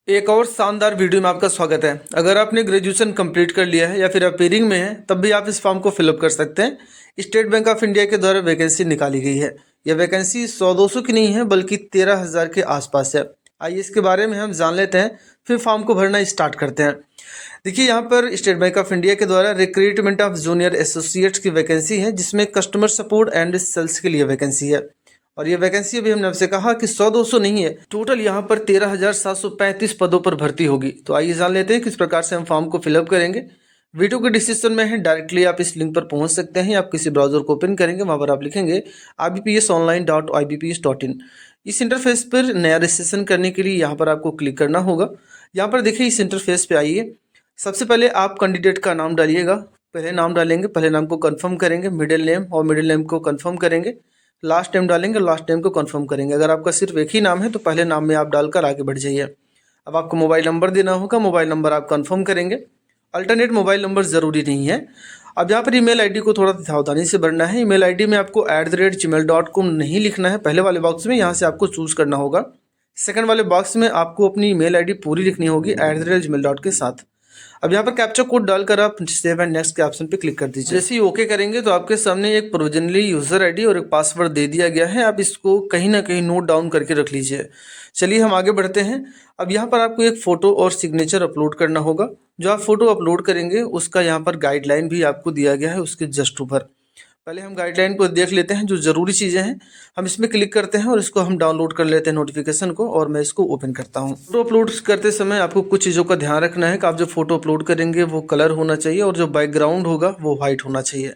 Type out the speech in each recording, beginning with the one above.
एक और शानदार वीडियो में आपका स्वागत है। अगर आपने ग्रेजुएशन कंप्लीट कर लिया है या फिर अपीयरिंग में है तब भी आप इस फॉर्म को फिलअप कर सकते हैं। स्टेट बैंक ऑफ इंडिया के द्वारा वैकेंसी निकाली गई है। यह वैकेंसी 100-200 की नहीं है बल्कि 13,000 के आसपास है। आइए इसके बारे में हम जान लेते हैं, फिर फॉर्म को भरना स्टार्ट करते हैं। देखिए, यहाँ पर स्टेट बैंक ऑफ इंडिया के द्वारा रिक्रूटमेंट ऑफ जूनियर एसोसिएट्स की वैकेंसी है, जिसमें कस्टमर सपोर्ट एंड सेल्स के लिए वैकेंसी है। और ये वैकेंसी अभी हमने आपसे कहा कि 100-200 नहीं है, टोटल यहाँ पर 13,735 पदों पर भर्ती होगी। तो आइए जान लेते हैं किस प्रकार से हम फॉर्म को फिलअप करेंगे। वीडियो के डिस्क्रिप्शन में है, डायरेक्टली आप इस लिंक पर पहुंच सकते हैं। आप किसी ब्राउजर को ओपन करेंगे, वहां पर आप लिखेंगे ibpsonline.ibps.in। इस इंटरफेस पर नया रजिस्ट्रेशन करने के लिए यहाँ पर आपको क्लिक करना होगा। यहाँ पर देखिए, इस इंटरफेस पे आइए। सबसे पहले आप कैंडिडेट का नाम डालिएगा। पहले नाम डालेंगे, पहले नाम को कंफर्म करेंगे, मिडिल नेम और मिडिल नेम को कंफर्म करेंगे। लास्ट नेम डालेंगे, लास्ट नेम को कंफर्म करेंगे। अगर आपका सिर्फ एक ही नाम है तो पहले नाम में आप डालकर आगे बढ़ जाइए। अब आपको मोबाइल नंबर देना होगा, मोबाइल नंबर आप कंफर्म करेंगे। अल्टरनेट मोबाइल नंबर ज़रूरी नहीं है। अब यहाँ पर ईमेल आईडी को थोड़ा सावधानी से भरना है। ईमेल आईडी में आपको @gmail.com नहीं लिखना है। पहले वाले बॉक्स में यहाँ से आपको चूज़ करना होगा। सेकंड वाले बॉक्स में आपको अपनी ईमेल आईडी पूरी लिखनी होगी @gmail के साथ। अब यहाँ पर कैप्चा कोड डालकर आप सेव एंड नेक्स्ट के ऑप्शन पे क्लिक कर दीजिए। जैसे ही ओके करेंगे तो आपके सामने एक प्रोविजनली यूजर आईडी और एक पासवर्ड दे दिया गया है। आप इसको कहीं ना कहीं नोट डाउन करके रख लीजिए। चलिए हम आगे बढ़ते हैं। अब यहाँ पर आपको एक फ़ोटो और सिग्नेचर अपलोड करना होगा। जो आप फोटो अपलोड करेंगे उसका यहाँ पर गाइडलाइन भी आपको दिया गया है उसके जस्ट ऊपर। पहले हम गाइडलाइन को देख लेते हैं, जो ज़रूरी चीज़ें हैं हम इसमें क्लिक करते हैं और इसको हम डाउनलोड कर लेते हैं नोटिफिकेशन को, और मैं इसको ओपन करता हूँ। फोटो अपलोड करते समय आपको कुछ चीज़ों का ध्यान रखना है कि आप जो फोटो अपलोड करेंगे वो कलर होना चाहिए और जो बैकग्राउंड होगा वो वाइट होना चाहिए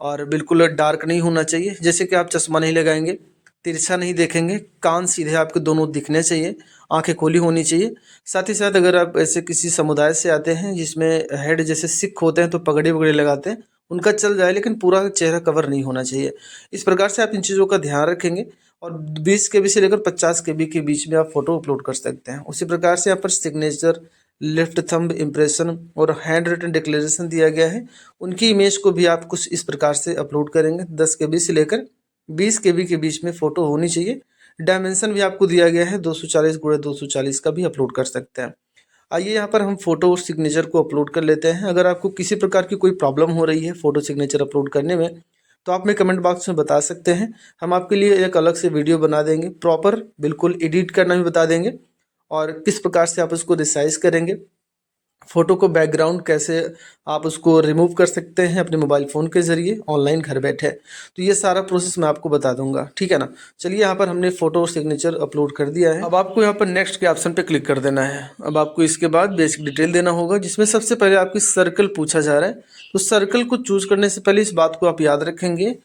और बिल्कुल डार्क नहीं होना चाहिए। जैसे कि आप चश्मा नहीं लगाएंगे, तिरछा नहीं देखेंगे, कान सीधे आपके दोनों दिखने चाहिए, आंखें खोली होनी चाहिए। साथ ही साथ अगर आप ऐसे किसी समुदाय से आते हैं जिसमें हेड जैसे सिख होते हैं तो पगड़ी वगड़ी लगाते हैं, उनका चल जाए लेकिन पूरा चेहरा कवर नहीं होना चाहिए। इस प्रकार से आप इन चीज़ों का ध्यान रखेंगे और 20 KB से लेकर 50 KB के बीच में आप फोटो अपलोड कर सकते हैं। उसी प्रकार से यहाँ पर सिग्नेचर, लेफ्ट थंब इम्प्रेशन और हैंड रिटन डिक्लेरेशन दिया गया है। उनकी इमेज को भी आप कुछ इस प्रकार से अपलोड करेंगे। 10 KB से लेकर 20 KB के बीच में फ़ोटो होनी चाहिए। डायमेंशन भी आपको दिया गया है, 240x240 का भी अपलोड कर सकते हैं। आइए यहाँ पर हम फ़ोटो और सिग्नेचर को अपलोड कर लेते हैं। अगर आपको किसी प्रकार की कोई प्रॉब्लम हो रही है फ़ोटो सिग्नेचर अपलोड करने में तो आप में कमेंट बॉक्स में बता सकते हैं। हम आपके लिए एक अलग से वीडियो बना देंगे, प्रॉपर बिल्कुल एडिट करना भी बता देंगे और किस प्रकार से आप उसको रिसाइज करेंगे, फ़ोटो को बैकग्राउंड कैसे आप उसको रिमूव कर सकते हैं अपने मोबाइल फ़ोन के ज़रिए ऑनलाइन घर बैठे। तो ये सारा प्रोसेस मैं आपको बता दूंगा, ठीक है ना। चलिए, यहाँ पर हमने फ़ोटो और सिग्नेचर अपलोड कर दिया है। अब आपको यहाँ पर नेक्स्ट के ऑप्शन पे क्लिक कर देना है। अब आपको इसके बाद बेसिक डिटेल देना होगा, जिसमें सबसे पहले आपकी सर्कल पूछा जा रहा है। तो सर्कल को चूज़ करने से पहले इस बात को आप याद रखेंगे,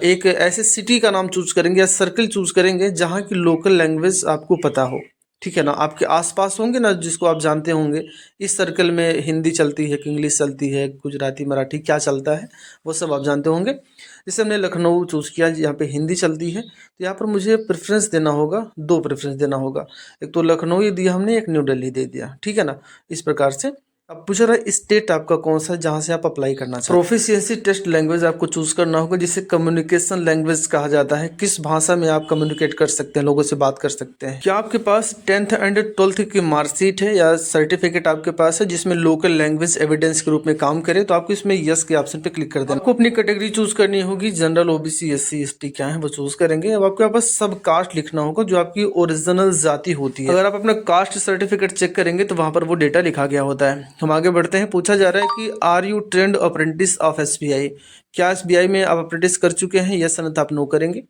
एक ऐसे सिटी का नाम चूज़ करेंगे या सर्कल चूज़ करेंगे जहाँ की लोकल लैंग्वेज आपको पता हो, ठीक है ना। आपके आसपास होंगे ना जिसको आप जानते होंगे, इस सर्कल में हिंदी चलती है कि इंग्लिश चलती है, गुजराती, मराठी क्या चलता है वो सब आप जानते होंगे। जैसे हमने लखनऊ चूज़ किया, यहाँ पे हिंदी चलती है तो यहाँ पर मुझे प्रेफरेंस देना होगा, 2 प्रेफरेंस देना होगा। एक तो लखनऊ ही दिया हमने, एक न्यू दिल्ली दे दिया, ठीक है ना। इस प्रकार से अब पूछ रहा है स्टेट आपका कौन सा है जहाँ से आप अप्लाई करना चाहते हैं। प्रोफिशिएंसी टेस्ट लैंग्वेज आपको चूज़ करना होगा, जिसे कम्युनिकेशन लैंग्वेज कहा जाता है। किस भाषा में आप कम्युनिकेट कर सकते हैं, लोगों से बात कर सकते हैं। क्या आपके पास 10th एंड 12th की मार्कशीट है या सर्टिफिकेट आपके पास है जिसमें लोकल लैंग्वेज एविडेंस के रूप में काम करे, तो आपको इसमें यस के ऑप्शन पे क्लिक कर देना। आपको अपनी कैटेगरी चूज करनी होगी, जनरल, OBC, SC, ST क्या है वो चूज करेंगे। अब आपके पास सब कास्ट लिखना होगा, जो आपकी ओरिजिनल जाति होती है। अगर आप अपना कास्ट सर्टिफिकेट चेक करेंगे तो वहां पर वो डेटा लिखा गया होता है। हम आगे बढ़ते हैं। पूछा जा रहा है कि are you trained apprentice of SBI, क्या SBI में आप अप्रेंटिस कर चुके हैं, यस अन्यथा आप नो करेंगे।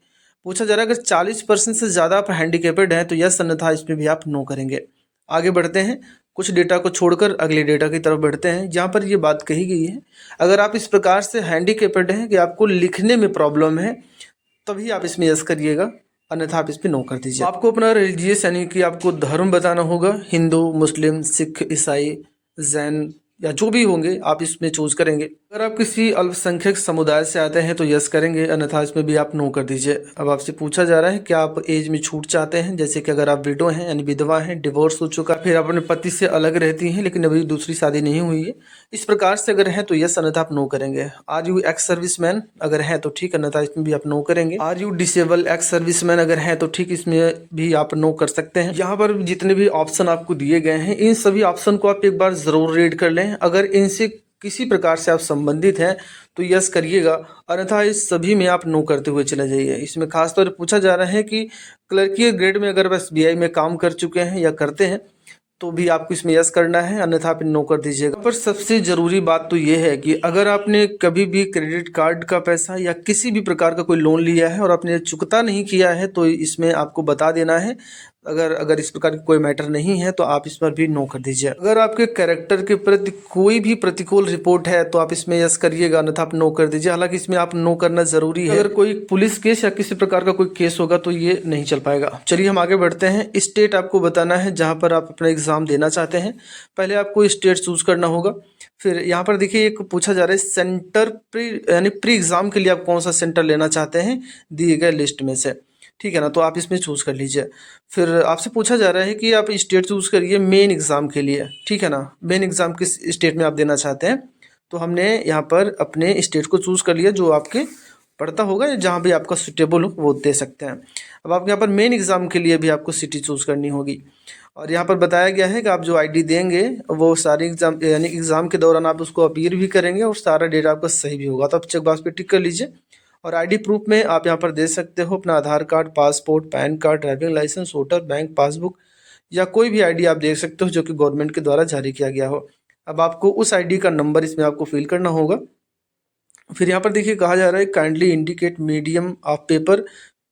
पूछा जा रहा है अगर 40% से ज़्यादा आप हैंडीकेपेड हैं तो यस अन्यथा इसमें भी आप नो करेंगे। आगे बढ़ते हैं, कुछ डेटा को छोड़कर अगले डेटा की तरफ बढ़ते हैं, जहाँ पर ये बात कही गई है अगर आप इस प्रकार से हैंडीकेपेड हैं कि आपको लिखने में प्रॉब्लम है तभी आप इसमें यस करिएगा, अन्यथा आप इस पर नो कर दीजिए। आपको अपना रिलीजियस यानी कि आपको धर्म बताना होगा, हिंदू, मुस्लिम, सिख, ईसाई, जैन, या जो भी होंगे आप इसमें चूज करेंगे। अगर आप किसी अल्पसंख्यक समुदाय से आते हैं तो यस करेंगे, अन्यथा इसमें भी आप नो कर दीजिए। अब आपसे पूछा जा रहा है कि आप एज में छूट चाहते हैं, जैसे कि अगर आप विडो हैं यानी विधवा हैं, डिवोर्स हो चुका, फिर आप अपने पति से अलग रहती हैं लेकिन अभी दूसरी शादी नहीं हुई है, इस प्रकार से अगर है तो यस, अन्यथा आप नो करेंगे। आर यू एक्स सर्विसमैन अगर है तो ठीक, अन्यथा इसमें भी आप नो करेंगे। Are you disable ex serviceman अगर है तो ठीक, इसमें भी आप नो कर सकते हैं। यहाँ पर जितने भी ऑप्शन आपको दिए गए हैं इन सभी ऑप्शन को आप एक बार जरूर रीड कर लें। अगर इनसे किसी प्रकार से आप संबंधित हैं तो यस करिएगा, अन्यथा इस सभी में आप नो करते हुए चले जाइए। इसमें खासतौर पर पूछा जा रहा है कि क्लर्की ग्रेड में अगर आप SBI में काम कर चुके हैं या करते हैं तो भी आपको इसमें यस करना है, अन्यथा आप नो कर दीजिएगा। पर सबसे ज़रूरी बात तो ये है कि अगर आपने कभी भी क्रेडिट कार्ड का पैसा या किसी भी प्रकार का कोई लोन लिया है और आपने चुकता नहीं किया है तो इसमें आपको बता देना है। अगर इस प्रकार की कोई मैटर नहीं है तो आप इस पर भी नो कर दीजिए। अगर आपके कैरेक्टर के प्रति कोई भी प्रतिकूल रिपोर्ट है तो आप इसमें यस करिएगा, अन्यथा आप नो कर दीजिए। हालांकि इसमें आप नो करना जरूरी है। अगर कोई पुलिस केस या किसी प्रकार का कोई केस होगा तो ये नहीं चल पाएगा। चलिए हम आगे बढ़ते हैं। स्टेट आपको बताना है जहाँ पर आप अपना एग्जाम देना चाहते हैं। पहले आपको स्टेट चूज करना होगा। फिर यहाँ पर देखिए एक पूछा जा रहा है सेंटर प्री यानी प्री एग्जाम के लिए आप कौन सा सेंटर लेना चाहते हैं दिए गए लिस्ट में से, ठीक है ना, तो आप इसमें चूज़ कर लीजिए। फिर आपसे पूछा जा रहा है कि आप स्टेट चूज़ करिए मेन एग्ज़ाम के लिए, ठीक है ना, मेन एग्ज़ाम किस स्टेट में आप देना चाहते हैं। तो हमने यहाँ पर अपने स्टेट को चूज़ कर लिया जो आपके पड़ता होगा या जहाँ भी आपका सुटेबल हो वो दे सकते हैं। अब आप यहाँ पर मेन एग्ज़ाम के लिए भी आपको सिटी चूज़ करनी होगी और यहाँ पर बताया गया है कि आप जो आईडी देंगे वो सारी एग्ज़ाम यानी एग्ज़ाम के दौरान आप उसको अपीयर भी करेंगे और सारा डेटा आपका सही भी होगा। तो आप चेक बॉक्स पे टिक कर लीजिए। और आईडी प्रूफ में आप यहाँ पर दे सकते हो अपना Aadhaar card, passport, PAN card, driving licence, voter, bank passbook या कोई भी आईडी आप देख सकते हो जो कि गवर्नमेंट के द्वारा जारी किया गया हो। अब आपको उस आईडी का नंबर इसमें आपको फिल करना होगा। फिर यहाँ पर देखिए कहा जा रहा है kindly indicate medium of paper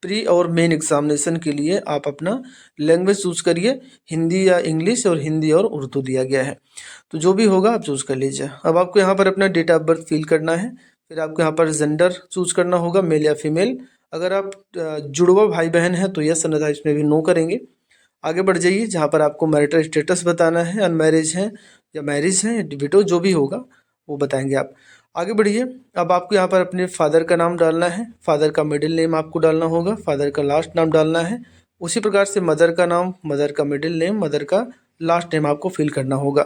pre और मेन एग्जामिनेशन के लिए आप अपना लैंग्वेज चूज करिए, हिंदी या इंग्लिश, और हिंदी और उर्दू दिया गया है। तो जो भी होगा आप चूज कर लीजिए। अब आपको यहाँ पर अपना डेट ऑफ बर्थ फिल करना है। फिर आपको यहाँ पर जेंडर चूज करना होगा, मेल या फीमेल। अगर आप जुड़वा भाई बहन हैं तो यस, अन्यथा इसमें भी नो करेंगे। आगे बढ़ जाइए जहाँ पर आपको मैरिटल स्टेटस बताना है, अनमैरिज हैं या मैरिज हैं, डिविडो जो भी होगा वो बताएंगे आप। आगे बढ़िए। अब आपको यहाँ पर अपने फादर का नाम डालना है, फादर का मिडिल नेम आपको डालना होगा, फादर का लास्ट नाम डालना है। उसी प्रकार से मदर का नाम, मदर का मिडिल नेम, मदर का लास्ट नेम आपको फिल करना होगा।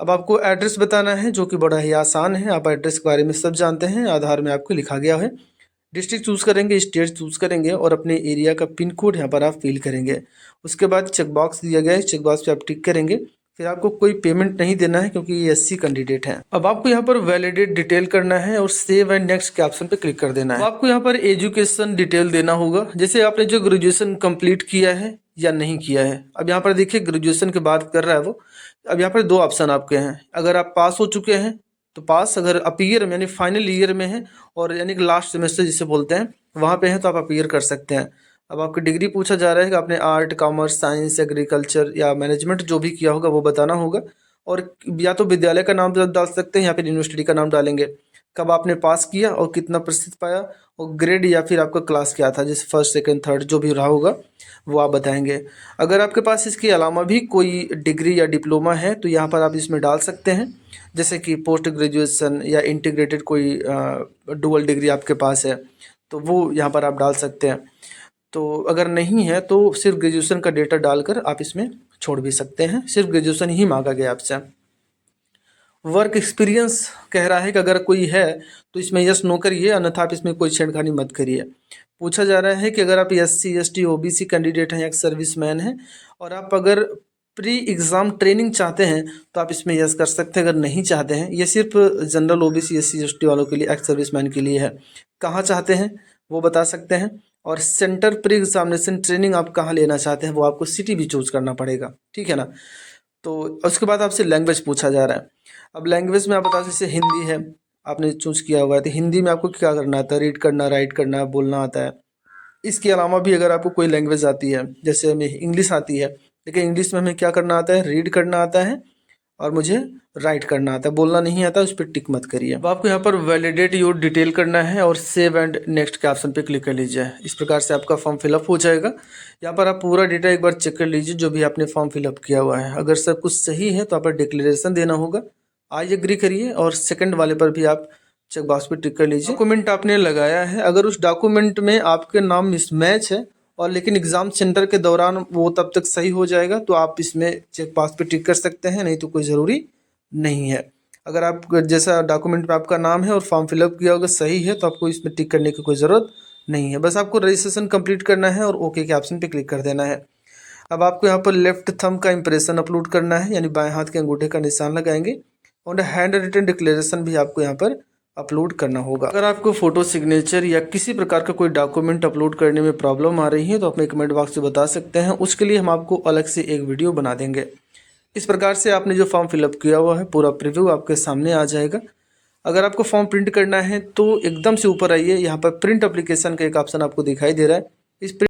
अब आपको एड्रेस बताना है जो कि बड़ा ही आसान है, आप एड्रेस के बारे में सब जानते हैं, आधार में आपको लिखा गया है। डिस्ट्रिक्ट चूज़ करेंगे, स्टेट चूज़ करेंगे और अपने एरिया का पिन कोड यहाँ पर आप फिल करेंगे। उसके बाद चेक बॉक्स दिया गया है, चेक बॉक्स पे आप टिक करेंगे। फिर आपको कोई पेमेंट नहीं देना है क्योंकि ये SC कैंडिडेट है। अब आपको यहाँ पर वैलिडेट डिटेल करना है और सेव एंड नेक्स्ट के ऑप्शन पे क्लिक कर देना है। तो आपको यहाँ पर एजुकेशन डिटेल देना होगा, जैसे आपने जो ग्रेजुएशन कंप्लीट किया है या नहीं किया है। अब यहाँ पर देखिए ग्रेजुएशन की बात कर रहा है वो। अब यहाँ पर दो ऑप्शन आपके हैं, अगर आप पास हो चुके हैं तो पास, अगर अपीयर में यानी फाइनल ईयर में है और यानी कि लास्ट सेमेस्टर जिसे बोलते हैं वहाँ पे हैं तो आप अपीयर कर सकते हैं। अब आपकी डिग्री पूछा जा रहा है कि आपने आर्ट, कॉमर्स, साइंस, एग्रीकल्चर या मैनेजमेंट जो भी किया होगा वो बताना होगा। और या तो विद्यालय का नाम डाल सकते हैं या फिर यूनिवर्सिटी का नाम डालेंगे, कब आपने पास किया और कितना प्रतिशत पाया, और ग्रेड या फिर आपका क्लास क्या था, जैसे फर्स्ट, सेकंड, थर्ड जो भी रहा होगा वो आप बताएंगे। अगर आपके पास इसके अलावा भी कोई डिग्री या डिप्लोमा है तो यहाँ पर आप इसमें डाल सकते हैं, जैसे कि पोस्ट ग्रेजुएशन या इंटीग्रेटेड कोई डुअल डिग्री आपके पास है तो वो यहाँ पर आप डाल सकते हैं। तो अगर नहीं है तो सिर्फ ग्रेजुएशन का डेटा डालकर आप इसमें छोड़ भी सकते हैं, सिर्फ ग्रेजुएशन ही मांगा गया आपसे। वर्क एक्सपीरियंस कह रहा है कि अगर कोई है तो इसमें यस नो करिए, अन्यथा आप इसमें कोई छेड़खानी मत करिए। पूछा जा रहा है कि अगर आप SC ST OBC कैंडिडेट हैं या एक सर्विसमैन हैं और आप अगर प्री एग्ज़ाम ट्रेनिंग चाहते हैं तो आप इसमें यस कर सकते हैं। अगर नहीं चाहते हैं, ये सिर्फ जनरल OBC SC ST वालों के लिए, एक्स सर्विसमैन के लिए है। कहाँ चाहते हैं वो बता सकते हैं। और सेंटर प्री एग्जामिनेशन ट्रेनिंग आप कहाँ लेना चाहते हैं वो आपको सिटी भी चूज करना पड़ेगा, ठीक है ना। तो उसके बाद आपसे लैंग्वेज पूछा जा रहा है। अब लैंग्वेज में आप बता जैसे हिंदी है आपने चूज किया हुआ है तो हिंदी में आपको क्या करना आता है, रीड करना, राइट करना, बोलना आता है। इसके अलावा भी अगर आपको कोई लैंग्वेज आती है, जैसे हमें इंग्लिश आती है, लेकिन इंग्लिश में हमें क्या करना आता है, रीड करना आता है और मुझे राइट करना आता है, बोलना नहीं आता, उस पर टिक मत करिए। अब आपको यहाँ पर वैलिडेट योर डिटेल करना है और सेव एंड नेक्स्ट के ऑप्शन पे क्लिक कर लीजिए। इस प्रकार से आपका फॉर्म फिलअप हो जाएगा। यहाँ पर आप पूरा डेटा एक बार चेक कर लीजिए जो भी आपने फॉर्म फिलअप किया हुआ है। अगर सब कुछ सही है तो आप डिक्लेरेशन देना होगा, आई एग्री करिए और सेकंड वाले पर भी आप चेक बॉक्स पे टिक कर लीजिए। डॉक्यूमेंट आपने लगाया है, अगर उस डॉक्यूमेंट में आपके नाम मिसमैच है और लेकिन एग्ज़ाम सेंटर के दौरान वो तब तक सही हो जाएगा तो आप इसमें चेक बॉक्स पे टिक कर सकते हैं, नहीं तो कोई ज़रूरी नहीं है। अगर आप जैसा डॉक्यूमेंट में आपका नाम है और फॉर्म फिलअप किया होगा सही है तो आपको इसमें टिक करने की कोई ज़रूरत नहीं है। बस आपको रजिस्ट्रेशन कंप्लीट करना है और ओके के ऑप्शन पे क्लिक कर देना है। अब आपको यहाँ पर लेफ्ट थंब का इंप्रेशन अपलोड करना है, यानी बाएं हाथ के अंगूठे का निशान लगाएंगे और हैंड रिटन डिक्लेरेशन भी आपको यहाँ पर अपलोड करना होगा। अगर आपको फोटो सिग्नेचर या किसी प्रकार का कोई डॉक्यूमेंट अपलोड करने में प्रॉब्लम आ रही है तो अपने कमेंट बॉक्स में बता सकते हैं, उसके लिए हम आपको अलग से एक वीडियो बना देंगे। इस प्रकार से आपने जो फॉर्म फिलअप किया हुआ है पूरा प्रीव्यू आपके सामने आ जाएगा। अगर आपको फॉर्म प्रिंट करना है तो एकदम से ऊपर आइए, यहाँ पर प्रिंट एप्लीकेशन का एक ऑप्शन आपको दिखाई दे रहा है। इस